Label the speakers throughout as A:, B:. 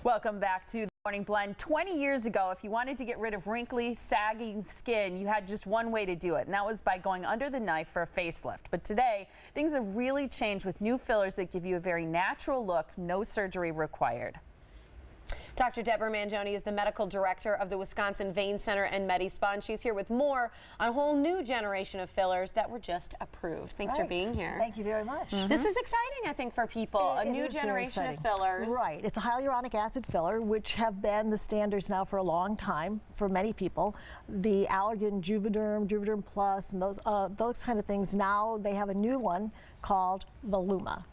A: Welcome back to the Morning Blend. 20 years ago, if you wanted to get rid of wrinkly, sagging skin, you had just one way to do it, and that was by going under the knife for a facelift. But today, things have really changed with new fillers that give you a very natural look, no surgery required.
B: Dr. Deborah Manjoney is the medical director of the Wisconsin Vein Center and MediSpa, and she's here with more on a whole new generation of fillers that were just approved. Thanks for being here.
C: Thank you very much.
B: This is exciting, I think, for people. A new generation of fillers.
C: Right. It's a hyaluronic acid filler, which have been the standards now for a long time for many people. The Allergan, Juvederm Plus, and those kind of things. Now they have a new one called Voluma.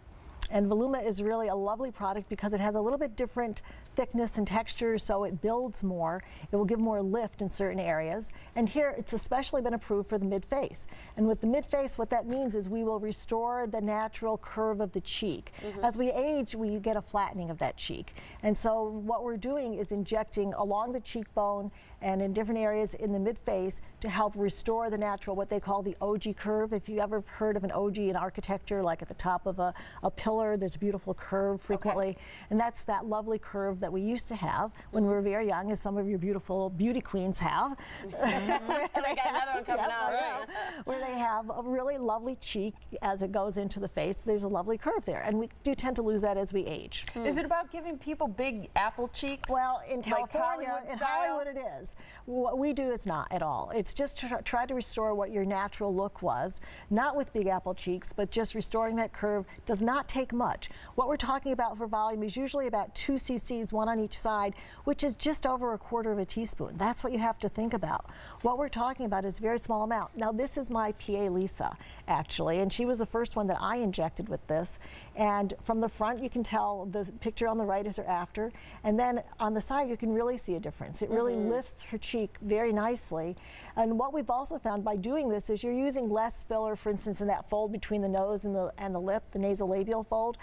C: And Voluma is really a lovely product because it has a little bit different thickness and texture, so it builds more. It will give more lift in certain areas. And here it's especially been approved for the mid-face. And with the mid-face, what that means is we will restore the natural curve of the cheek. As we age, we get a flattening of that cheek. And so what we're doing is injecting along the cheekbone and in different areas in the mid-face to help restore the natural, what they call the OG curve. If you ever heard of an OG in architecture, like at the top of a pillar, there's a beautiful curve frequently. And that's that lovely curve that we used to have when we were very young, as some of your beautiful beauty queens have.
B: They got another one coming out.
C: Right. Where they have a really lovely cheek as it goes into the face. There's a lovely curve there, and we do tend to lose that as we age.
A: Is it about giving people big apple cheeks?
C: Well, in California,
A: Hollywood
C: in
A: style?
C: Hollywood it is. What we do is not at all. It's just to try to restore what your natural look was, not with big apple cheeks, but just restoring that curve. Does not take much. What we're talking about for volume is usually about 2 cc's, one on each side, which is just over 1/4 teaspoon. That's what you have to think about. What we're talking about is a very small amount. Now, this is my PA, Lisa, actually, and she was the first one that I injected with this. And from the front, you can tell the picture on the right is her after, and then on the side, you can really see a difference. It really lifts her cheek very nicely. And what we've also found by doing this is you're using less filler, for instance, in that fold between the nose and the lip, the nasolabial fold.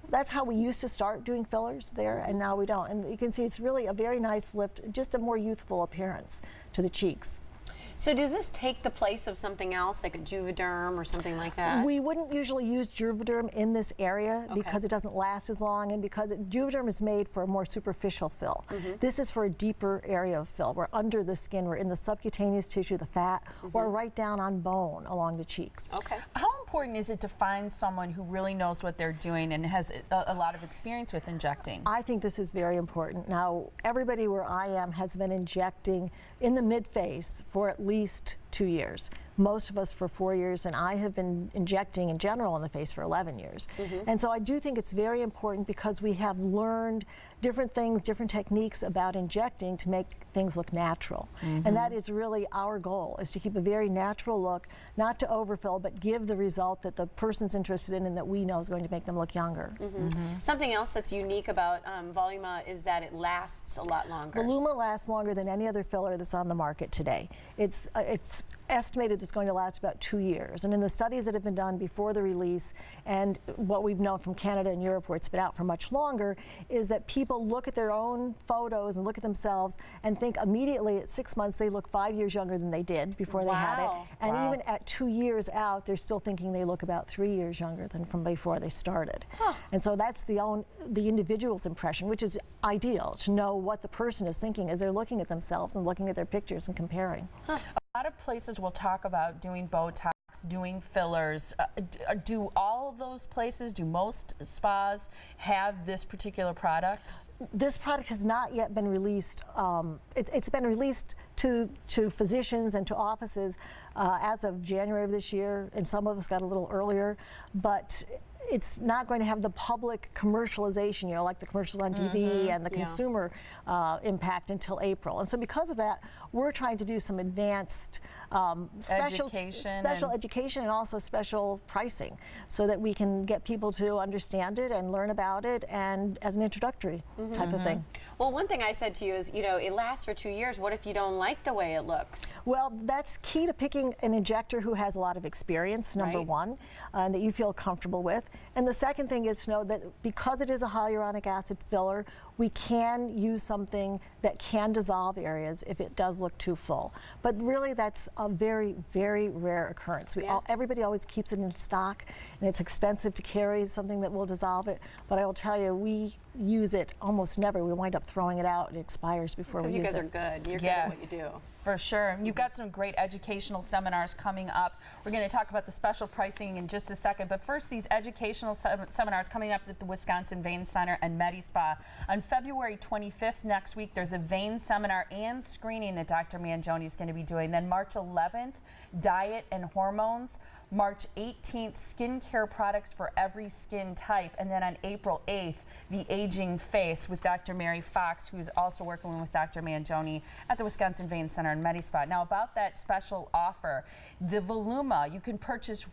C: That's how we used to start doing fillers there, and now we don't. And you can see it's really a very nice lift, just a more youthful appearance to the cheeks.
B: So does this take the place of something else, like a Juvederm or something like that?
C: We wouldn't usually use Juvederm in this area because it doesn't last as long, and because Juvederm is made for a more superficial fill. This is for a deeper area of fill. We're under the skin, we're in the subcutaneous tissue, the fat, or right down on bone along the cheeks.
B: Okay.
A: How important is it to find someone who really knows what they're doing and has a lot of experience with injecting?
C: I think this is very important. Now, everybody where I am has been injecting in the mid-face for at least 2 years. Most of us for 4 years, and I have been injecting in general in the face for 11 years. And so I do think it's very important because we have learned different things, different techniques about injecting to make things look natural. And that is really our goal, is to keep a very natural look, not to overfill, but give the result that the person's interested in and that we know is going to make them look younger.
B: Something else that's unique about Voluma is that it lasts a lot longer.
C: Voluma lasts longer than any other filler that's on the market today. It's estimated it's going to last about 2 years. And in the studies that have been done before the release, and what we've known from Canada and Europe where it's been out for much longer, is that people look at their own photos and look at themselves and think immediately at 6 months they look 5 years younger than they did before they had it. And even at 2 years out, they're still thinking they look about 3 years younger than from before they started. And so that's the individual's impression, which is ideal, to know what the person is thinking as they're looking at themselves and looking at their pictures and comparing.
A: A lot of places will talk about doing Botox, doing fillers. Do all of those places, do most spas have this particular product?
C: This product has not yet been released. It's been released to physicians and to offices as of January of this year, and some of us got a little earlier, but it's not going to have the public commercialization, you know, like the commercials on TV and the consumer impact until April. And so because of that, we're trying to do some advanced special education and also special pricing so that we can get people to understand it and learn about it, and as an introductory type of thing.
B: Well, one thing I said to you is, you know, it lasts for 2 years. What if you don't like the way it looks?
C: Well, that's key to picking an injector who has a lot of experience, number one, and that you feel comfortable with. And the second thing is to know that because it is a hyaluronic acid filler, we can use something that can dissolve areas if it does look too full. But really, that's a very, very rare occurrence. Everybody always keeps it in stock, and it's expensive to carry something that will dissolve it. But I will tell you, we use it almost never. We wind up throwing it out. It expires before we use it.
B: Because you guys are good. You're good at what you do.
A: For sure. You've got some great educational seminars coming up. We're going to talk about the special pricing in just a second. But first, these educational seminars coming up at the Wisconsin Vein Center and MediSpa. On February 25th next week, there's a vein seminar and screening that Dr. Manjoney is going to be doing. Then March 11th, diet and hormones. March 18th, skincare products for every skin type. And then on April 8th, the aging face with Dr. Mary Fox, who's also working with Dr. Manjoney at the Wisconsin Vein Center and MediSpa. Now, about that special offer, the Voluma, you can purchase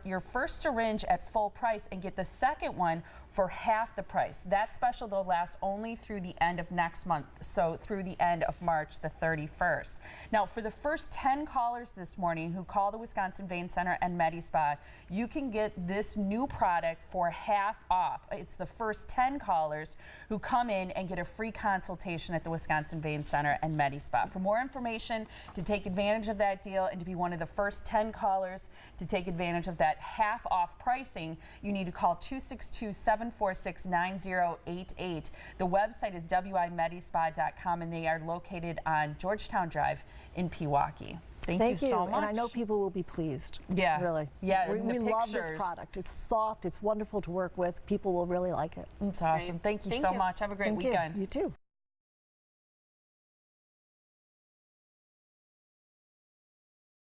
A: your first syringe at full price and get the second one for half the price. That special, though, lasts only through the end of next month, so through the end of March the 31st. Now, for the first 10 callers this morning who call the Wisconsin Vein Center and MediSpa, you can get this new product for half off. It's the first 10 callers who come in and get a free consultation at the Wisconsin Vein Center and MediSpa. For more information, to take advantage of that deal and to be one of the first 10 callers to take advantage of that half off pricing, you need to call 262-746-9088. The website is wimedispa.com, and they are located on Georgetown Drive in Pewaukee. Thank you so much.
C: And I know people will be pleased.
A: Yeah.
C: Really.
A: Yeah.
C: We love this product. It's soft. It's wonderful to work with. People will really like it.
A: It's awesome. Thank you so much. Have a great weekend.
C: You too.